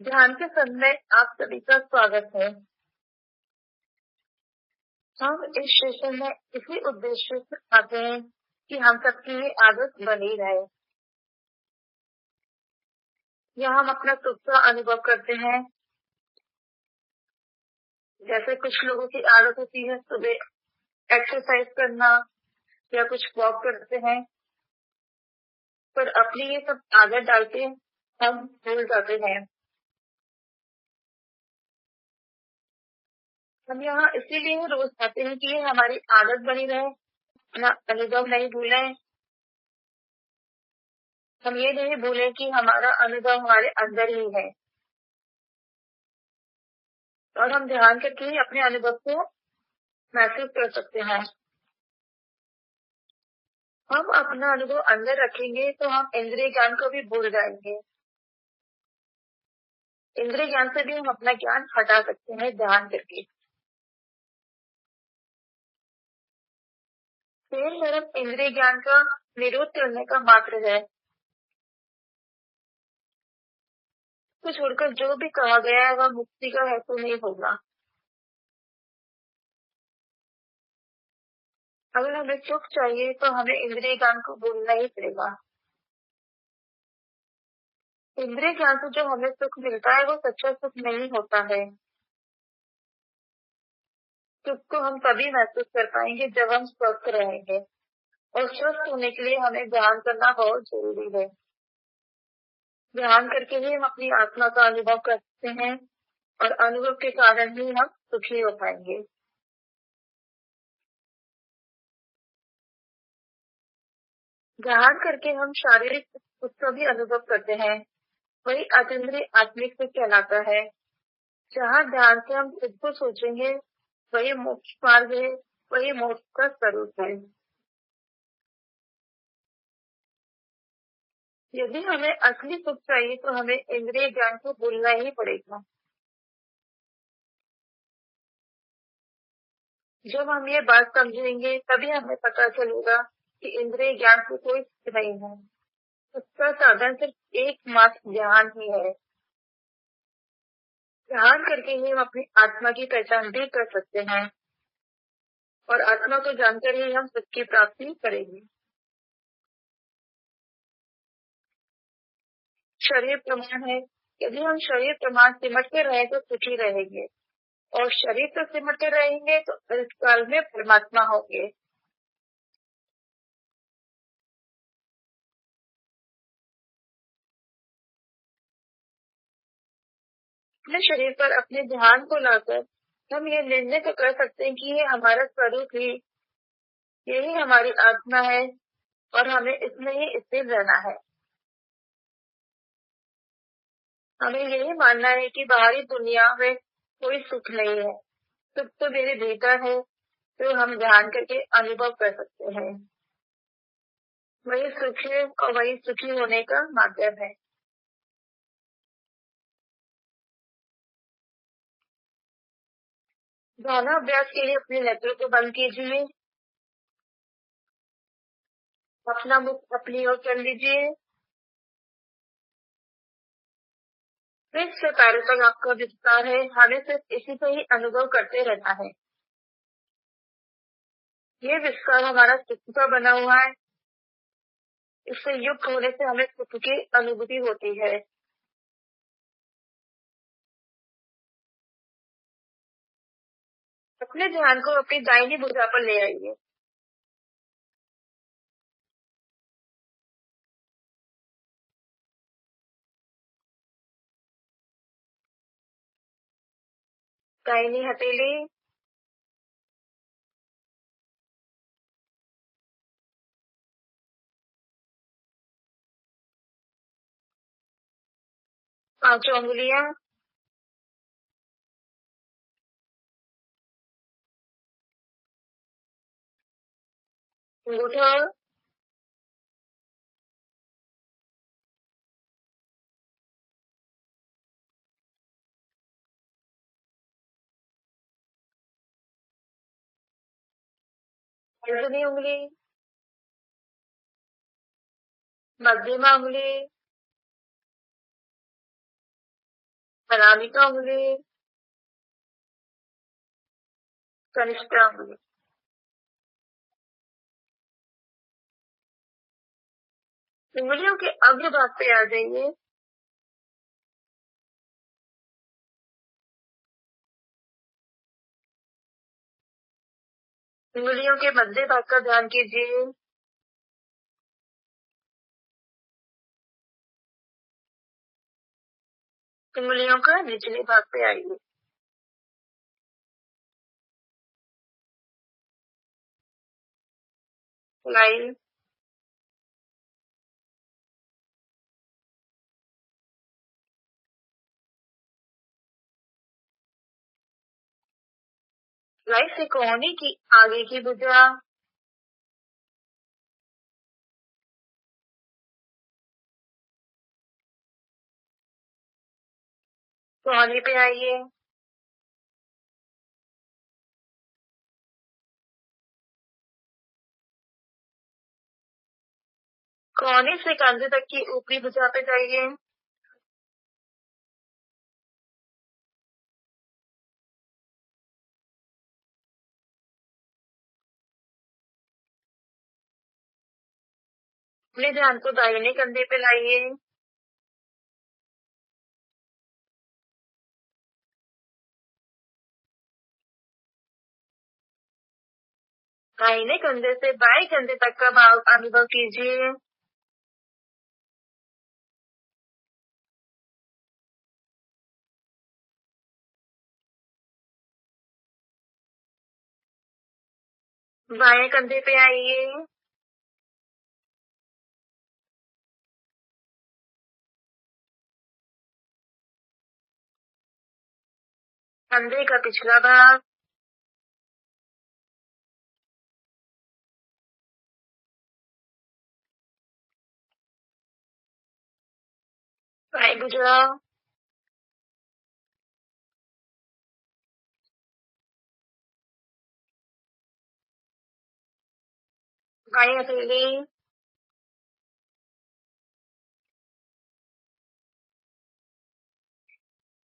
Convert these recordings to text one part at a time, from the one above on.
ध्यान के संग में आप सभी का स्वागत है। हम इस सेशन में इसी उद्देश्य से आते हैं कि हम सबकी ये आदत बनी रहे। यहाँ हम अपना सुख का अनुभव करते हैं। जैसे कुछ लोगों की आदत होती है सुबह एक्सरसाइज करना या कुछ वॉक करते हैं, पर अपनी ये सब आदत डाल के हम भूल जाते हैं। हम यहाँ इसीलिए रोज आते हैं कि ये हमारी आदत बनी रहे, अपना अनुभव नहीं भूलें। हम ये नहीं भूलें कि हमारा अनुभव हमारे अंदर ही है और हम ध्यान करके ही अपने अनुभव को महसूस कर सकते हैं। हम अपना अनुभव अंदर रखेंगे तो हम इंद्रिय ज्ञान को भी भूल जाएंगे। इंद्रिय ज्ञान से भी हम अपना ज्ञान हटा सकते हैं ध्यान करके। फिर सिर्फ इंद्रिय ज्ञान का निरोध करने का मात्र है। तो छोड़कर जो भी कहा गया है वह मुक्ति का हेतु नहीं होगा। अगर हमें सुख चाहिए तो हमें इंद्रिय ज्ञान को भूलना ही पड़ेगा। इंद्रिय ज्ञान से जो हमें सुख मिलता है वो सच्चा सुख नहीं होता है। सुख को हम तभी महसूस कर पाएंगे जब हम स्वस्थ रहेंगे, और स्वस्थ होने के लिए हमें ध्यान करना बहुत जरूरी है। ध्यान करके ही हम अपनी आत्मा का अनुभव कर सकते हैं और अनुभव के कारण ही हम सुखी हो पाएंगे। ध्यान करके हम शारीरिक सुख का भी अनुभव करते हैं, वही अतीन्द्रिय आत्मिक सुख कहलाता है। जहाँ ध्यान से हम खुद को सोचेंगे वही मोक्ष मार्ग है, वही मोक्ष का स्वरूप है। यदि हमें असली सुख चाहिए तो हमें इंद्रिय ज्ञान को भूलना ही पड़ेगा। जब हम ये बात समझेंगे तभी हमें पता चलेगा कि इंद्रिय ज्ञान से कोई सुख नहीं है। उसका साधन सिर्फ एकमात्र ध्यान ही है। ध्यान करके ही हम अपनी आत्मा की पहचान भी कर सकते हैं और आत्मा को जानकर ही हम सुख की प्राप्ति करेंगे। शरीर प्रमाण है। यदि हम शरीर प्रमाण सिमटते रहे तो सुखी रहेंगे, और शरीर से सिमटते रहेंगे तो इस काल में परमात्मा होंगे। अपने शरीर पर अपने ध्यान को लाकर हम ये निर्णय तो कर सकते हैं कि ये हमारा स्वरूप ही, यही हमारी आत्मा है और हमें इसमें ही स्थिर रहना है। हमें यही मानना है कि बाहरी दुनिया में कोई सुख नहीं है, सुख तो मेरे भीतर है, तो हम ध्यान करके अनुभव कर सकते हैं। वही सुख है और वही सुखी होने का माध्यम है। ध्यानाभ्यास के लिए अपने नेत्रों को बंद कीजिए, अपना मुख अपनी ओर कर लीजिए। सिर से पैरों तक आपका विस्तार है, हमें सिर्फ इसी से ही अनुभव करते रहना है। ये विस्तार हमारा सुख का बना हुआ है, इससे युक्त होने से हमें सुख की अनुभूति होती है। अपने ध्यान को अपनी दाहिनी भुजा पर ले आइए। दाहिनी हथेली, पांचों उंगलियां, अंगूठा, तर्जनी उंगली, मध्यमा उंगली, अनामिका उंगली, कनिष्ठा उंगली। उंगलियों के अग्र भाग पे आ जाइए। उंगलियों के मध्य भाग का ध्यान कीजिए। उंगलियों का निचले भाग पे आइए। लाइन, लाइन से कोहनी की आगे की भुजा, कोहनी पे आइए। कोहनी से कंधे तक की ऊपरी भुजा पे जाइए। अपने ध्यान को दाहिने कंधे पे लाइए। दाहिने कंधे से बाएं कंधे तक का भाव अनुभव कीजिए। बाएं कंधे पे आइए। कंधे का पिछला भाग, बाएं भुजा, बाएं हथेली,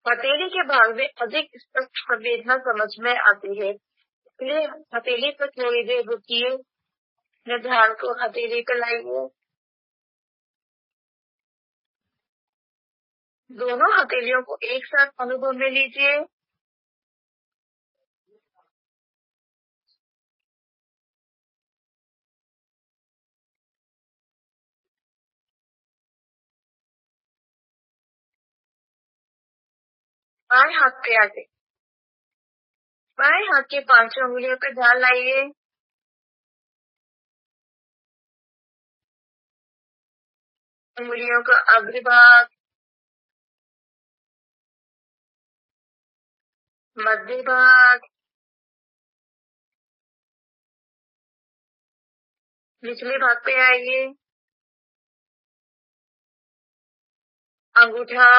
हथेली के भाग में अधिक स्पष्ट संवेदना समझ में आती है, इसलिए हथेली पर थोड़ी देर रुकिए। अपने ध्यान को हथेली पर लाइए। दोनों हथेलियों को एक साथ अनुभव में लीजिए। बाएं हाथ पे आगे, बाएं हाथ के पांचों उंगलियों पे ध्यान लाइए। उंगलियों का अग्र भाग, मध्य भाग, निचले भाग पे आइए। अंगूठा,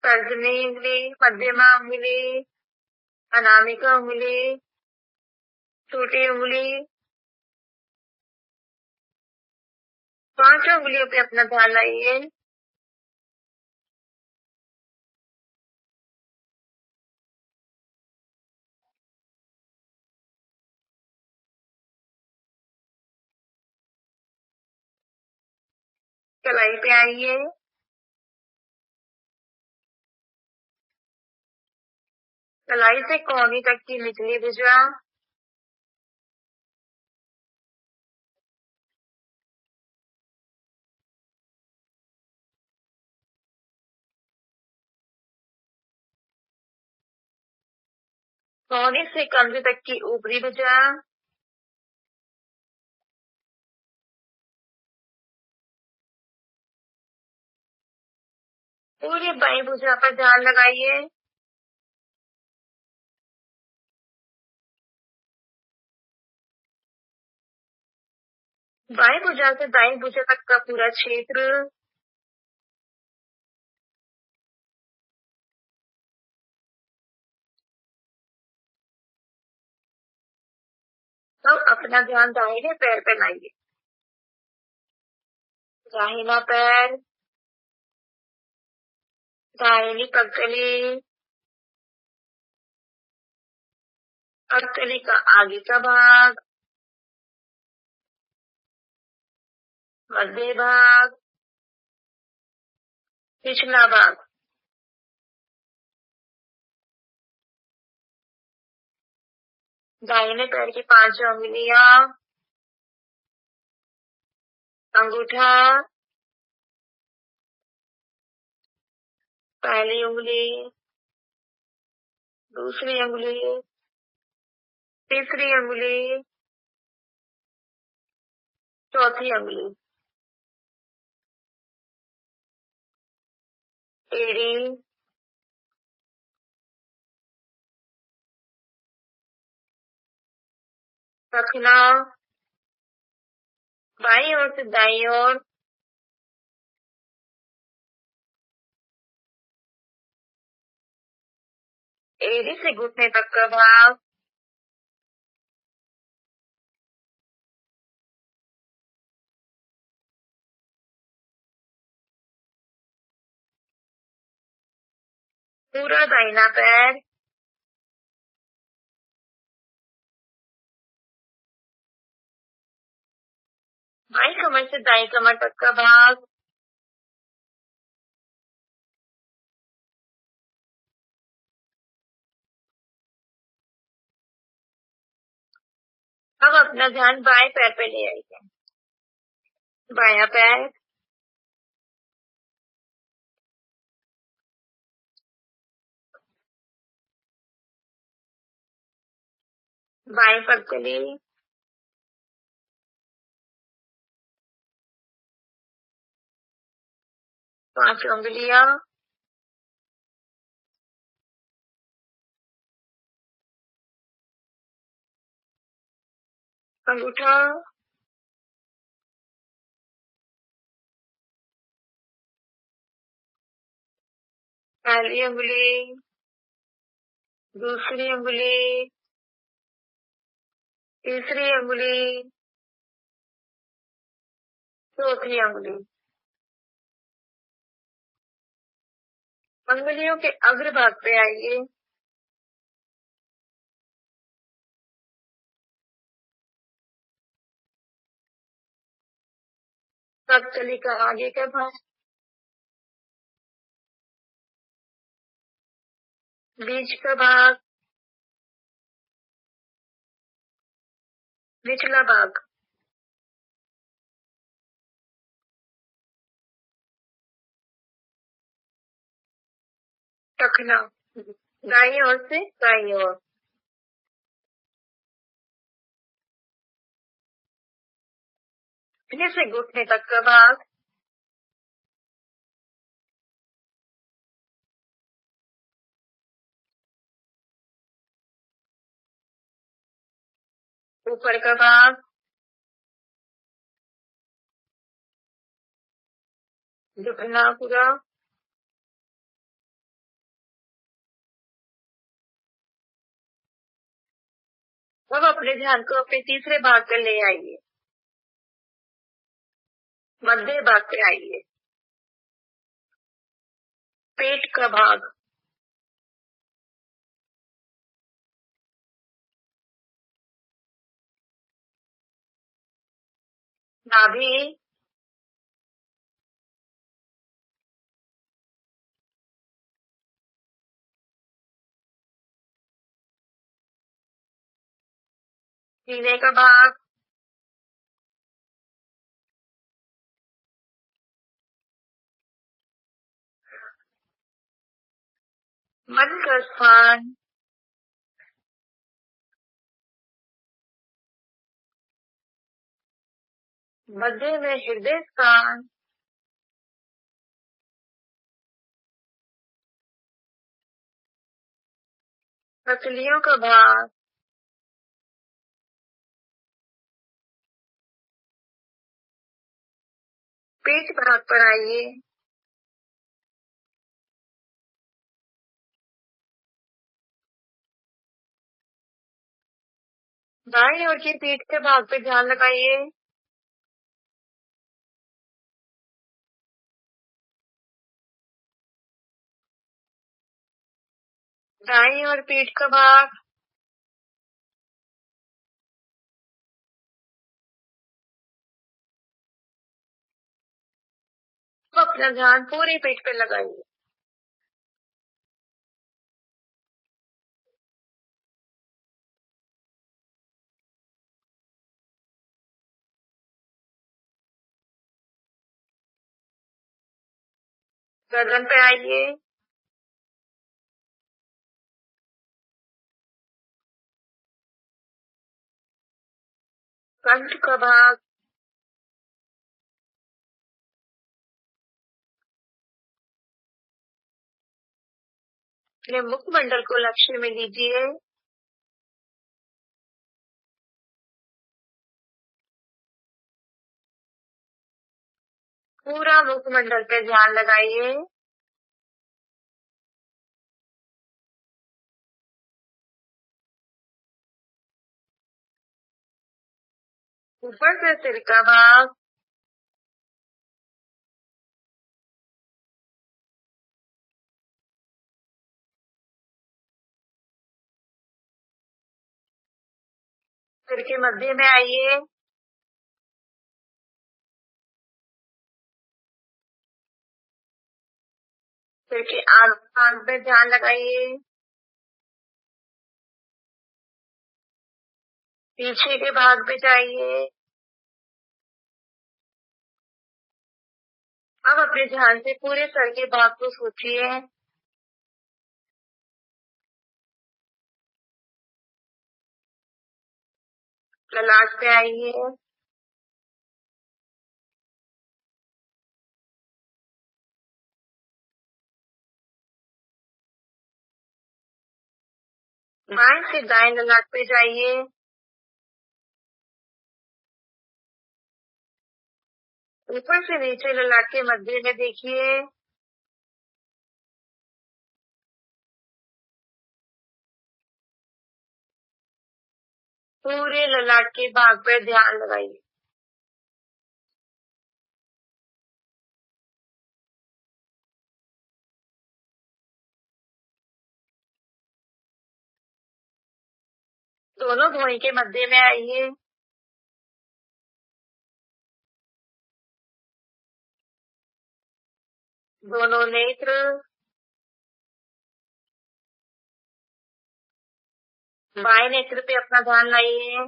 तर्जनी उंगली, मध्यमा उंगली, अनामिका उंगली, छोटी उंगली, पांचों उंगलियों पे अपना ध्यान लाइए। कलाई पे आइए। कलाई से कोहनी तक की निचली भुजा, कोहनी से कंधे तक की ऊपरी भुजा, पूरी बाईं भुजा पर ध्यान लगाइए। बाएं भुजा से दाईं भुजा तक का पूरा क्षेत्र, तब अपना ध्यान दाहिने पैर पे लाइए। दाहिना पैर, दाहिनी पगतली, पगतली का आगे का भाग, मध्य भाग, पिछला भाग। दाहिने पैर की 5 उंगलियां, अंगूठा, पहली उंगली, दूसरी उंगली, तीसरी उंगली, चौथी उंगली, एड़ी, रखना, बाईं ओर से दाईं ओर, एड़ी से घुटने तक का भाग, पूरा दाहिना पैर, बाईं कमर से दाईं कमर तक का भाग, अब अपना ध्यान बाएं पैर पे ले आइए। बायां पैर, बाईं पगतली, पांच उंगलियां, अंगूठा, पहली उंगली, दूसरी उंगली, तीसरी उंगली, चौथी उंगली। उंगलियों के अग्र भाग पे आइए। पगतली का आगे का भाग, बीच का भाग, निचला भाग, टखना, दाईं ओर से दाईं ओर, घुटने से घुटने तक का भाग, ऊपर का भाग, झुकना पूरा, अब अपने ध्यान को अपने तीसरे भाग पे ले आइए। मध्य भाग पे आइए। पेट का भाग, नाभि, सीने का भाग, मन का स्थान, मध्य में हृदय स्थान, पसलियों का भाग, पेट भाग पर आइए। दाईं ओर की पीठ के भाग पे ध्यान लगाइए। दाईं और पीठ का भाग। तो अपना ध्यान पूरी पीठ पे लगाइए। गर्दन पे आइए। कंठ का भाग। अपने मुखमंडल को लक्ष्य में लीजिए। पूरा मुखमंडल पे ध्यान लगाइए। ऊपर से सिर का भाग। सिर के मध्य में आइए। सिर के आसपास पे ध्यान लगाइए। पीछे के भाग पे जाइए। अब अपने ध्यान से पूरे सर के भाग को सोचिए। ललाट पे आइए। बाएं से दाएं ललाट पे जाइए। ऊपर से नीचे ललाट के मध्य में देखिए। पूरे ललाट के भाग पर ध्यान लगाइए। दोनों भुजाओं के मध्य में आइए। दोनों नेत्र। बाएं नेत्र पे अपना ध्यान लाइए।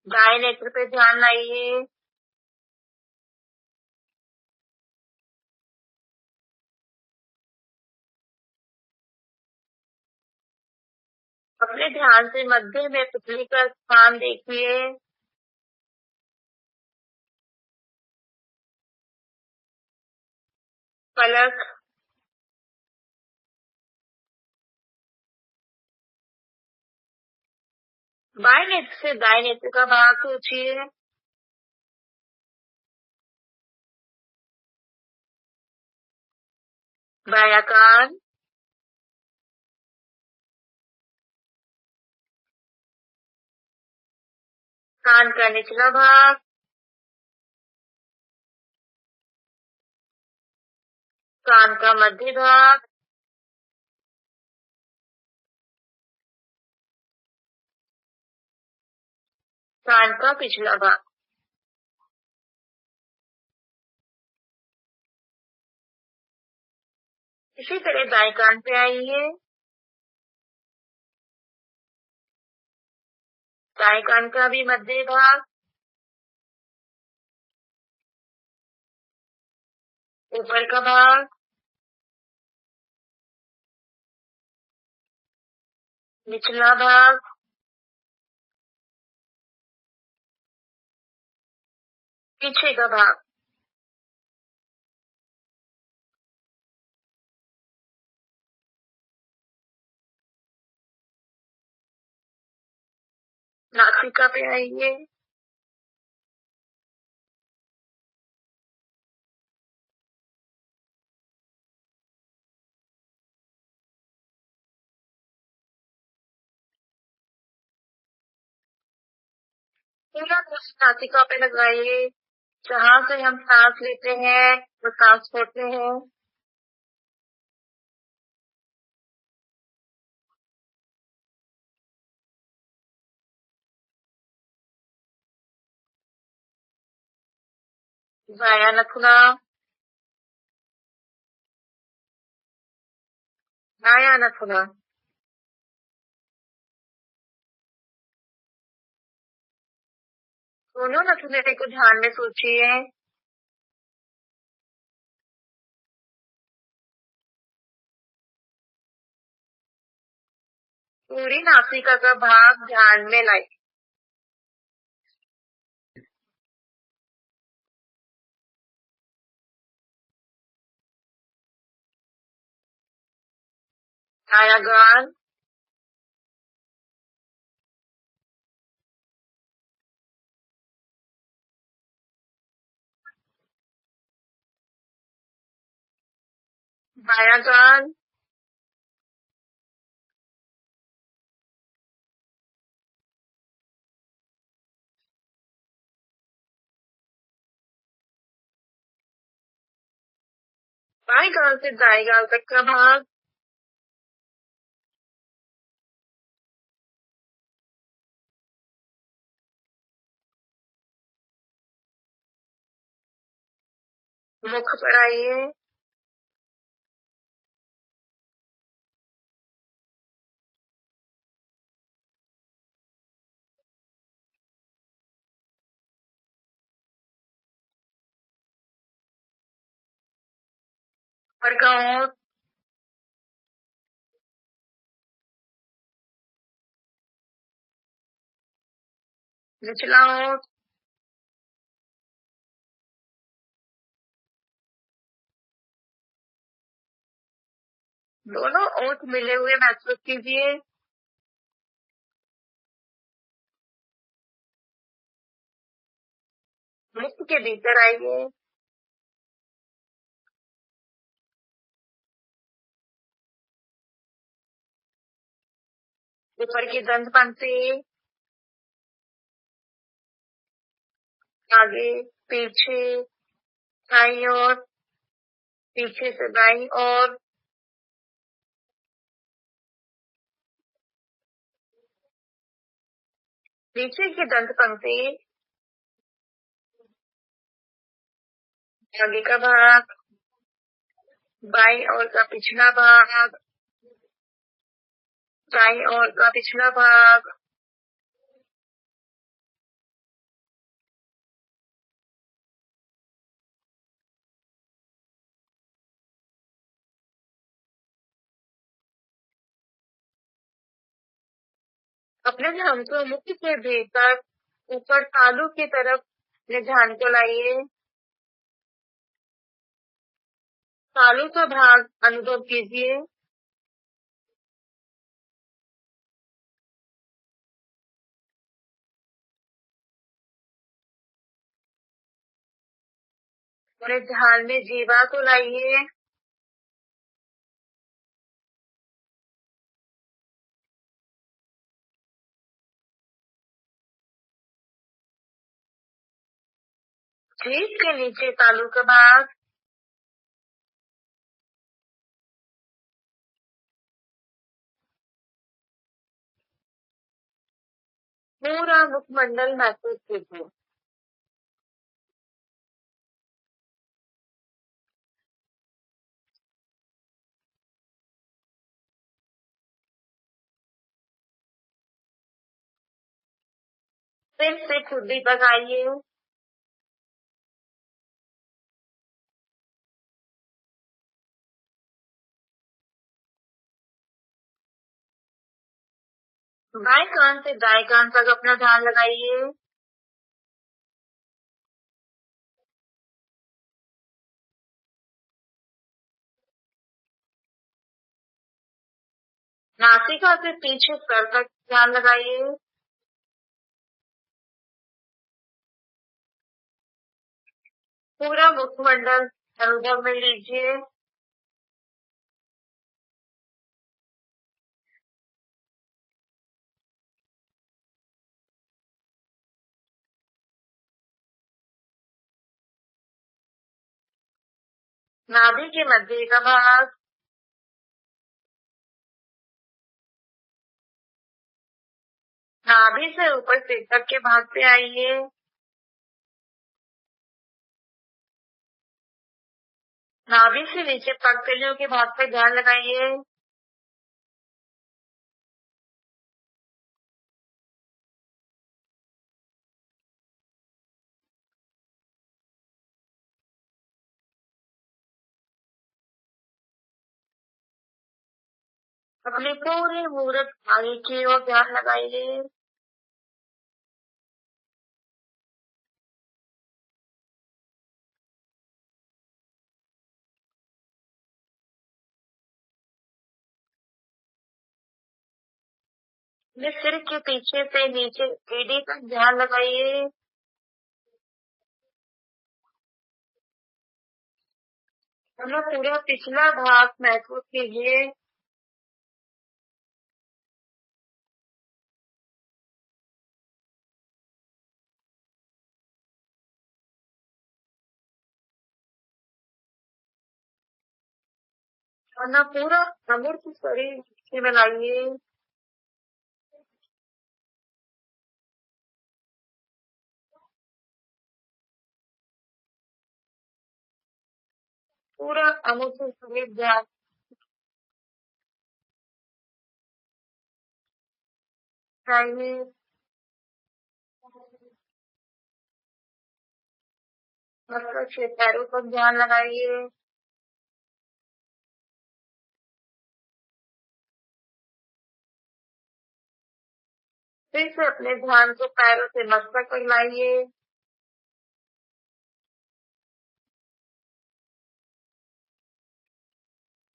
दाएं नेत्र पे ध्यान लाइए। अपने ध्यान से मध्य में पुतली का स्थान देखिए। पलक। बाएं नेत्र से दाएं नेत्र का भाग सोचिए। बायां कान। कान का निचला भाग। कान का मध्य भाग। कान का पिछला भाग। इसी तरह दाएं कान पे आइए। दाएं कान का भी मध्य भाग। ऊपर का भाग। निचला भाग। पीछे का भाग। नासिका पे आइए। पूरा नासिका पे लगाइए। जहाँ से हम सांस लेते हैं वो सांस छोड़ते हैं। बायां नथुना, दायां नथुना, दोनों नथुने को ध्यान में सोचिए। पूरी नासिका का भाग ध्यान में लाइए। दायां गाल, बायां गाल, बाएं गाल से दाएं गाल तक का भाग, मुख पर आइए। ऊपर का होंठ, निचला होंठ, दोनों ओठ मिले हुए महसूस कीजिए। मुख के भीतर आइए। ऊपर की दंत पंक्ति, आगे, पीछे, दाईं ओर, पीछे से दाईं ओर, नीचे की दंत पंक्ति, आगे का भाग, बाईं ओर का पिछला भाग, दाईं ओर का पिछला भाग। अपने ध्यान को मुख के भीतर ऊपर तालू की तरफ अपने ध्यान को लाइए। तालू का भाग अनुभव कीजिए। अपने ध्यान में जीवा को लाइए। जीभ के नीचे तालू का भाग, पूरा मुखमंडल महसूस कीजिए। सिर से ठुड्डी तक आइए। बाएं कान से दाएं कान तक अपना ध्यान लगाइए। नासिका से पीछे सर तक ध्यान लगाइए। पूरा मुखमंडल अनुभव में लीजिए। नाभि के मध्य का भाग, नाभि से ऊपर सिर तक के भाग पे आइए। नाभि से नीचे पगतलियों के भाग पे ध्यान लगाइए। अपने पूरे मूरत आगे की ओर ध्यान लगाइए। अपने सिर के पीछे से नीचे एड़ी तक ध्यान लगाइए। अपना पूरा पिछला भाग महसूस कीजिए। अपना पूरा अमूर्त शरीर से बनाइए। पूरा अमूर्त शरीर ध्यान लगाइए। मस्तक से पैरों तक ध्यान लगाइए। फिर से अपने ध्यान को पैरों से मस्तक तक लाइए।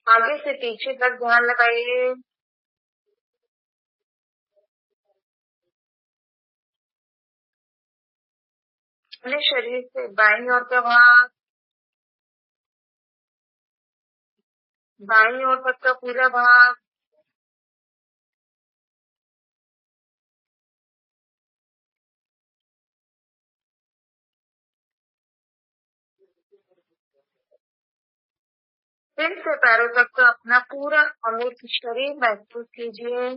आगे से पीछे तक ध्यान लगाइए। अपने शरीर से बाईं ओर का भाग, बाईं ओर तक का पूरा भाग, फिर से पैरों तक का अपना पूरा अमूर्त शरीर महसूस कीजिए।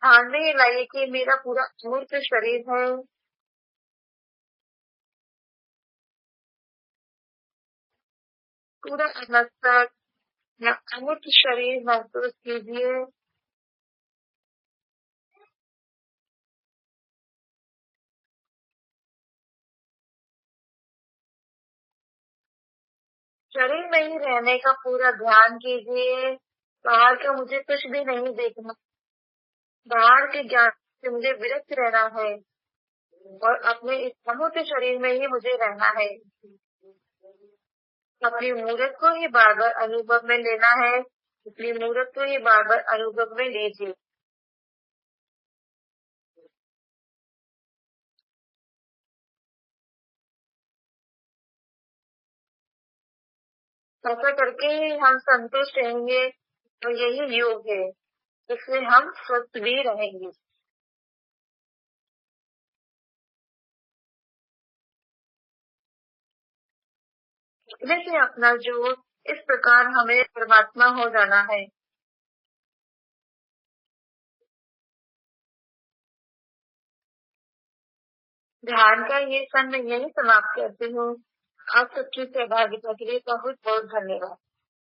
ध्यान में लाइए कि मेरा पूरा अमूर्त शरीर है। पूरा मस्तक या अमूर्त शरीर महसूस कीजिए। शरीर में ही रहने का पूरा ध्यान कीजिए। बाहर का मुझे कुछ भी नहीं देखना। बाहर के ज्ञान से मुझे विरक्त रहना है और अपने इस अमूर्त शरीर में ही मुझे रहना है। अपनी मूर्त को ही बार बार अनुभव में लेना है। अपनी मूर्त को ही बार बार अनुभव में लीजिए। ऐसा करके ही हम संतुष्ट रहेंगे और यही योग है। इससे हम स्वस्थ भी रहेंगे। जैसे अपना जो इस प्रकार हमें परमात्मा हो जाना है। ध्यान का ये क्षण मैं यही समाप्त करती हूँ। आप सबकी सहभागिता के लिए बहुत बहुत धन्यवाद।